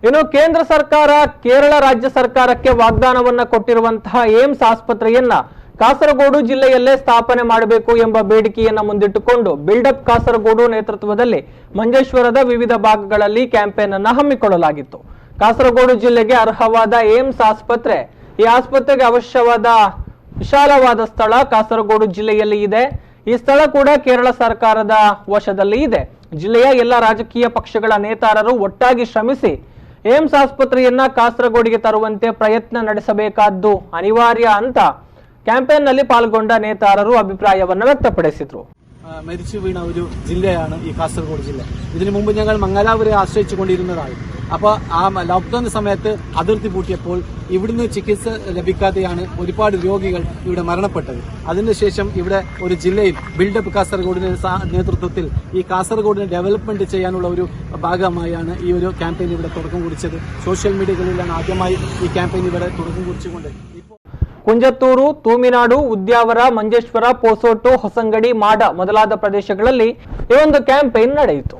ಇನ್ನು ಕೇಂದ್ರ ಸರ್ಕಾರ ಕೇರಳ ರಾಜ್ಯ ಸರ್ಕಾರಕ್ಕೆ ವಾಗ್ದಾನವನ್ನ ಕೊಟ್ಟಿರುವಂತಹ ಏಮ್ಸ್ ಆಸ್ಪತ್ರೆಯನ್ನ ಕಾಸರಗೋಡು ಜಿಲ್ಲೆಯಲ್ಲೇ ಸ್ಥಾಪನೆ ಮಾಡಬೇಕು ಎಂಬ ಬೇಡಿಕೆಯನ್ನ ಮುಂದಿಟ್ಟುಕೊಂಡು ಬಿಲ್ಡಪ್ ಕಾಸರಗೋಡು ನೇತೃತ್ವದಲ್ಲಿ ಮಂಜೇಶ್ವರದ ವಿವಿಧ ಭಾಗಗಳಲ್ಲಿ ಕ್ಯಾಂಪೇನ್ ಅನ್ನು ಹಮ್ಮಿಕೊಳ್ಳಲಾಗಿತ್ತು. ಕಾಸರಗೋಡು ಜಿಲ್ಲೆಗೆ ಅರ್ಹವಾದ ಏಮ್ಸ್ ಆಸ್ಪತ್ರೆ, ಈ ಆಸ್ಪತ್ರೆಗೆ ಅವಶ್ಯವಾದ ವಿಶಾಲವಾದ ಸ್ಥಳ ಕಾಸರಗೋಡು ಜಿಲ್ಲೆಯಲ್ಲಿ ಇದೆ. ಈ ಸ್ಥಳ ಕೂಡ ಕೇರಳ ಸರ್ಕಾರದ ವಶದಲ್ಲಿ ಇದೆ. ಜಿಲ್ಲೆಯ ಎಲ್ಲ ರಾಜಕೀಯ ಪಕ್ಷಗಳ ನೇತಾರರು ಒಟ್ಟಾಗಿ ಶ್ರಮಿಸಿ ಏಮ್ಸ್ ಆಸ್ಪತ್ರೆಯನ್ನ ಕಾಸರಗೋಡಿಗೆ ತರುವಂತೆ ಪ್ರಯತ್ನ ನಡೆಸಬೇಕಾದ್ದು ಅನಿವಾರ್ಯ ಅಂತ ಕ್ಯಾಂಪೇನ್ ನಲ್ಲಿ ಪಾಲ್ಗೊಂಡ ನೇತಾರರು ಅಭಿಪ್ರಾಯವನ್ನು ವ್ಯಕ್ತಪಡಿಸಿದರು. മരിച്ചു വീണ ഒരു ജില്ലയാണ് ഈ കാസർഗോഡ് ജില്ല. ഇതിനു മുമ്പ് ഞങ്ങൾ മംഗലാപുരെ ആശ്രയിച്ചുകൊണ്ടിരുന്നതാണ്. അപ്പോൾ ആ ലോക്ക്ഡൌൺ സമയത്ത് അതിർത്തി പൂട്ടിയപ്പോൾ ഇവിടുന്ന് ചികിത്സ ലഭിക്കാതെയാണ് ഒരുപാട് രോഗികൾ ഇവിടെ മരണപ്പെട്ടത്. അതിനുശേഷം ഇവിടെ ഒരു ജില്ലയിൽ ബിൽഡപ്പ് കാസർഗോഡിന്റെ നേതൃത്വത്തിൽ ഈ കാസർഗോഡിനെ ഡെവലപ്മെന്റ് ചെയ്യാനുള്ള ഒരു ഭാഗമായാണ് ഈ ഒരു ക്യാമ്പയിൻ ഇവിടെ തുടക്കം കുറിച്ചത്. സോഷ്യൽ മീഡിയകളിലാണ് ആദ്യമായി ഈ ക്യാമ്പയിൻ ഇവിടെ തുടക്കം കുറിച്ചുകൊണ്ട് ಕುಂಜತ್ತೂರು, ತೂಮಿನಾಡು, ಉದ್ಯಾವರ, ಮಂಜೇಶ್ವರ, ಪೋಸೋಟು, ಹೊಸಂಗಡಿ, ಮಾಡ ಮೊದಲಾದ ಪ್ರದೇಶಗಳಲ್ಲಿ ಈ ಒಂದು ಕ್ಯಾಂಪೇನ್ ನಡೆಯಿತು.